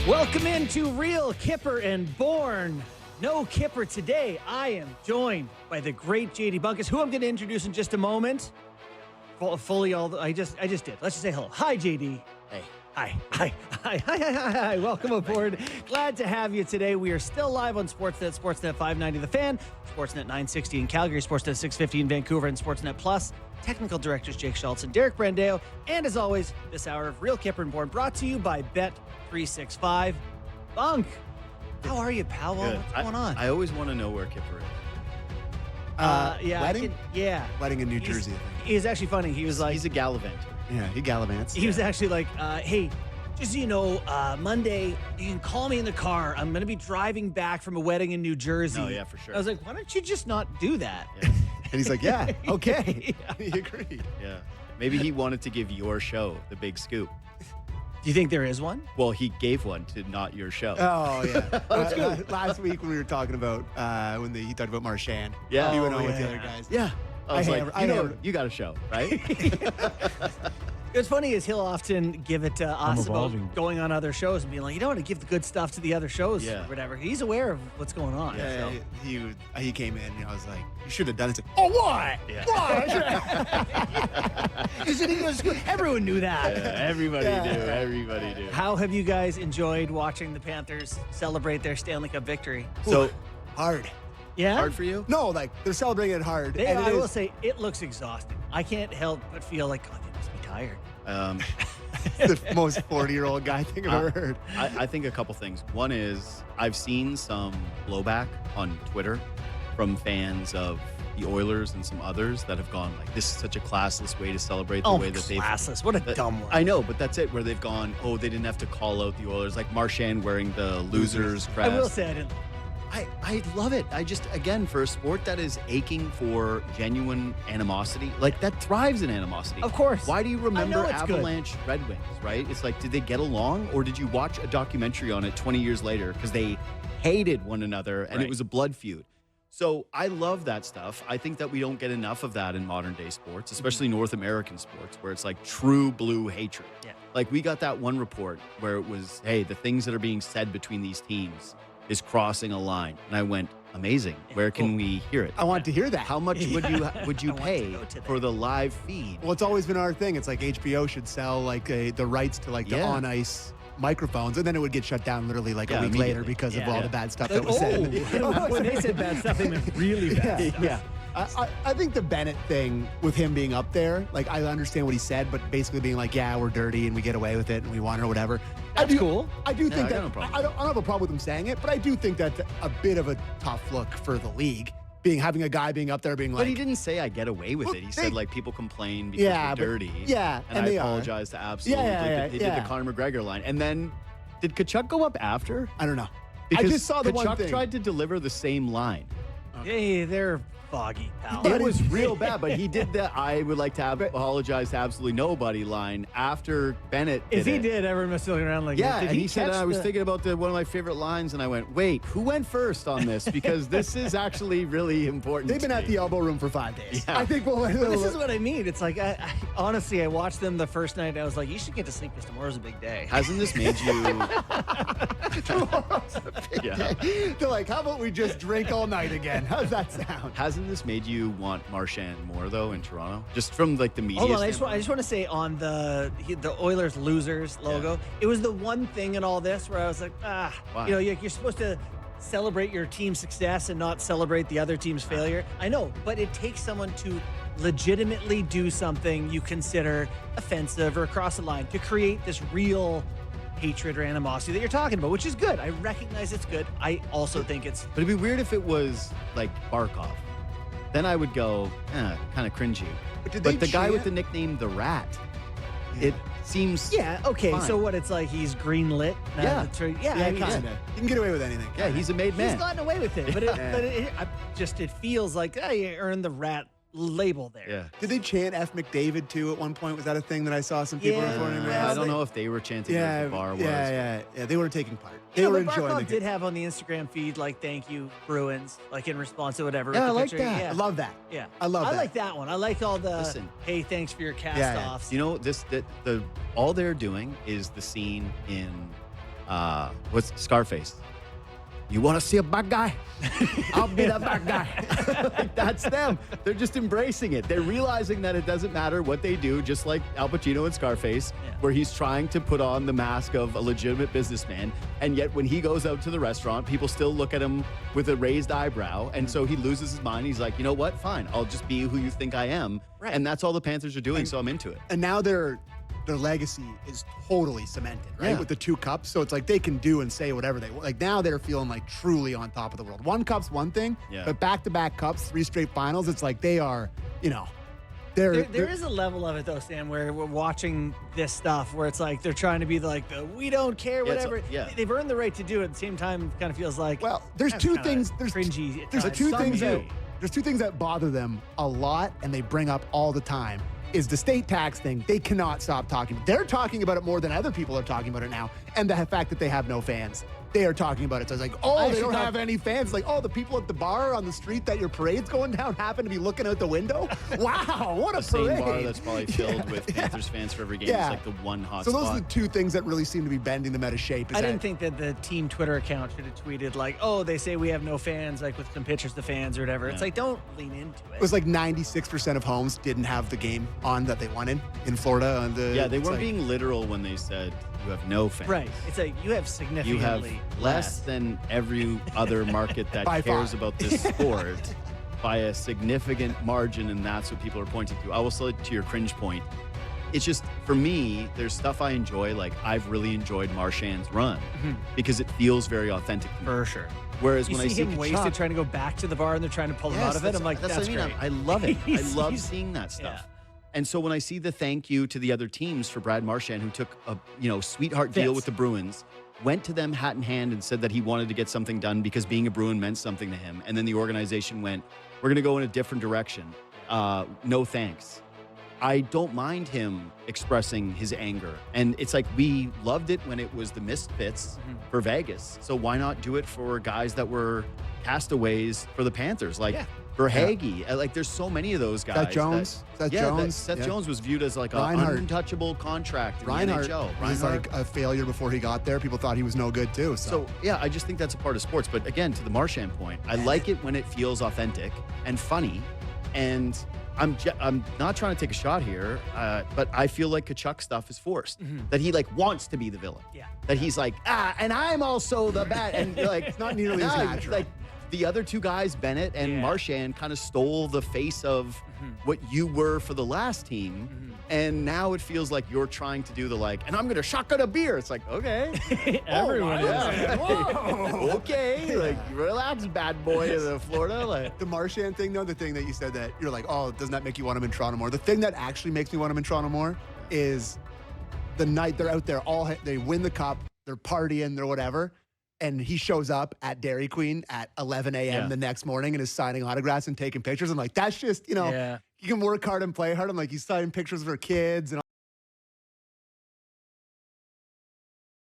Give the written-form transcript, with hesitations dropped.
Welcome into Real Kipper and Born. No Kipper today. I am joined by the great JD Bunkus, who I'm going to introduce in just a moment. I just did. Let's just say hello. Hi, JD. Hey. Hi. Welcome aboard. Glad to have you today. We are still live on Sportsnet, Sportsnet 590 The Fan, Sportsnet 960 in Calgary, Sportsnet 650 in Vancouver, and Sportsnet Plus. Technical directors Jake Schultz and Derek Brandeo. And as always, this hour of Real Kipper and Born brought to you by Bet365. Bunk, how are you, pal? Good. What's going on? I always want to know where Kipper is. Wedding? Wedding in New Jersey, I think. He's actually funny. He was like, He's a gallivant. Yeah, he gallivants. He was actually like, hey, just so you know, Monday, you can call me in the car. I'm going to be driving back from a wedding in New Jersey. Oh, yeah, for sure. I was like, why don't you just not do that? Yeah. And he's like, yeah, okay. Yeah. He agreed. Yeah. Maybe he wanted to give your show the big scoop. Do you think there is one? Well, he gave one to not your show. Oh, yeah. Last week when we were talking about, he talked about Marchand. Yeah. He went on with the yeah. other guys. Yeah. I was like, hammered. you got a show, right? What's funny is he'll often give it to us about evolving. going on other shows and being like, you don't want to give the good stuff to the other shows Yeah. or whatever. He's aware of what's going on. Yeah, so. he came in and I was like, you should have done it. Oh, what? Yeah. What? Everyone knew that. Yeah, everybody Yeah. knew. Everybody knew. How have you guys enjoyed watching the Panthers celebrate their Stanley Cup victory? So Hard. Yeah? hard for you? No, like, they're celebrating it hard. They, and I it will is, say, it looks exhausting. I can't help but feel like, God, they must be tired. the most 40-year-old guy thing I've ever heard. I think a couple things. One is I've seen some blowback on Twitter from fans of the Oilers and some others that have gone like, this is such a classless way to celebrate the way that they've... classless. What a dumb word. I know, but that's it, where they've gone, oh, they didn't have to call out the Oilers, like Marchand wearing the losers I crest. will say I didn't. I love it. I just, again, for a sport that is aching for genuine animosity, like that thrives in animosity. Of course. Why do you remember it's good. Avalanche Red Wings, right? It's like, did they get along, or did you watch a documentary on it 20 years later because they hated one another and Right. it was a blood feud? So I love that stuff. I think that we don't get enough of that in modern day sports, especially North American sports, where it's like true blue hatred. Yeah. Like we got that one report where it was, hey, the things that are being said between these teams is crossing a line. And I went, amazing. Where can we hear it? I want to hear that. How much would you I want to pay go to that. for the live feed? Well, it's always been our thing. It's like HBO should sell like the rights to like the Yeah. on ice microphones, and then it would get shut down literally like Yeah, a week later immediately. because of Yeah. all the bad stuff Like, that was said. when they said bad stuff, they meant really bad stuff. Yeah. I think the Bennett thing with him being up there, like I understand what he said, but basically being like, yeah, we're dirty and we get away with it and we want it or whatever. That's cool. I do think I got that no problem. I don't have a problem with him saying it, but I do think that's a bit of a tough look for the league, having a guy being up there being like, But he didn't say I get away with Well, it. He they- said like people complain because Yeah, we're but- dirty. yeah, and and I they are. apologize to absolutely. He did yeah. the Conor McGregor line, and then did Kachuk go up after? I don't know. Because I just saw the Kachuk one thing. tried to deliver the same line. Hey, they're foggy, pal. It was real bad, but he did the I would like to apologize to absolutely nobody line after Bennett did If he it. did, everyone must be looking around like, Yeah, did and he said, catch I was the- thinking about one of my favorite lines, and I went, wait, who went first on this? Because this is actually really important. They've been to at me. the elbow room for 5 days. Yeah. I think we'll. But this is what I mean. It's like, honestly, I watched them the first night. And I was like, you should get to sleep because tomorrow's a big day. Hasn't this made you? Yeah. They're like, how about we just drink all night again? How's that sound? Hasn't this made you want Marchand more though in Toronto? Just from like the media. Hold on, I standpoint? just want to say on the Oilers losers logo, it was the one thing in all this where I was like, Why? you know, you're supposed to celebrate your team's success and not celebrate the other team's failure. I know, but it takes someone to legitimately do something you consider offensive or across the line to create this real hatred or animosity that you're talking about, which is good. I recognize it's good. I also think it's But it'd be weird if it was like Barkov. Then I would go, kind of cringy. But did But they the guy with chant? the nickname The Rat, it seems. okay. Fine. So what? It's like he's green lit. Yeah. Yeah, I mean, kind of. You can get away with anything. Yeah, he's a made He's man. gotten away with it, but it feels like you earned the rat label there. Yeah. Did they chant F. McDavid too at one point? Was that a thing that I saw some people Yeah. reporting I around? don't know if they were chanting Yeah, as the bar was. yeah. They were taking part. They You know, were but enjoying Barkov the did game. have on the Instagram feed like "Thank you Bruins," like in response to whatever. Yeah, with I the like picture. that. Yeah. I love that. Yeah, I love I that. like that one. I like all the Listen. hey, thanks for your cast Yeah, yeah. offs. You know, all they're doing is the scene in what's Scarface? You want to see a bad guy? I'll be that bad guy. Like, that's them. They're just embracing it. They're realizing that it doesn't matter what they do, just like Al Pacino in Scarface, where he's trying to put on the mask of a legitimate businessman. And yet when he goes out to the restaurant, people still look at him with a raised eyebrow. And so he loses his mind. He's like, you know what? Fine. I'll just be who you think I am. Right. And that's all the Panthers are doing, so I'm into it. And now their legacy is totally cemented, right? Yeah. With the 2 cups. So it's like they can do and say whatever they want. Like now they're feeling like truly on top of the world. 1 cup's one thing, but back-to-back cups, 3 straight finals, it's like they are, There is a level of it though, Sam, where we're watching this stuff where it's like they're trying to be like the we don't care, whatever. They've earned the right to do it. At the same time, it kind of feels like there's 2 things. There's cringy. There's 2 things that bother them a lot, and they bring up all the time. Is the state tax thing. They cannot stop talking. They're talking about it more than other people are talking about it now. And the fact that they have no fans. They are talking about it. So it's like, they don't have any fans. Like, the people at the bar on the street that your parade's going down happen to be looking out the window. Wow, what a parade. Same bar that's probably filled with Panthers fans for every game. It's like the one hot spot. spot. So those are the 2 things that really seem to be bending them out of shape. I didn't think that the team Twitter account should have tweeted like, they say we have no fans, like with some pictures of fans or whatever. It's like, don't lean into it. It was like 96% of homes didn't have the game on that they wanted in Florida. They weren't being literal when they said you have no fans. Right. It's like you have significantly less than every other market that cares about this sport by a significant margin, and that's what people are pointing to. I will say to your cringe point, it's just, for me, there's stuff I enjoy. Like, I've really enjoyed Marchand's run because it feels very authentic to me. For sure. Whereas when I see him wasted trying to go back to the bar and they're trying to pull him out of it, I'm like, that's what I mean. Great. I love it. I love seeing that stuff. And so when I see the thank you to the other teams for Brad Marchand, who took a sweetheart deal with the Bruins, went to them hat in hand and said that he wanted to get something done because being a Bruin meant something to him. And then the organization went, we're going to go in a different direction. No thanks. I don't mind him expressing his anger. And it's like, we loved it when it was the Misfits for Vegas. So why not do it for guys that were castaways for the Panthers? Like, for Hagee. Like, there's so many of those guys. Seth Jones. Seth Jones was viewed as like an untouchable contract in the NHL. He was like a failure before he got there. People thought he was no good too. So I just think that's a part of sports. But again, to the Marchand point, I like it when it feels authentic and funny. And I'm not trying to take a shot here, but I feel like Kachuk stuff is forced. That he wants to be the villain. That he's like, and I'm also the bad. And like, it's not nearly as natural. Like, the other 2 guys, Bennett and Marchand, kind of stole the face of what you were for the last team. And now it feels like you're trying to do the and I'm going to shotgun a beer. It's like, okay. Everyone is. Whoa. Okay. Like, relax, bad boy of Florida. The Marchand thing, though, the thing that you said that you're like, doesn't that make you want him in Toronto more? The thing that actually makes me want him in Toronto more is the night they're out there, they win the cup, they're partying, they're whatever. And he shows up at Dairy Queen at 11 a.m. the next morning and is signing autographs and taking pictures. I'm like, that's just, you can work hard and play hard. I'm like, he's signing pictures of her kids and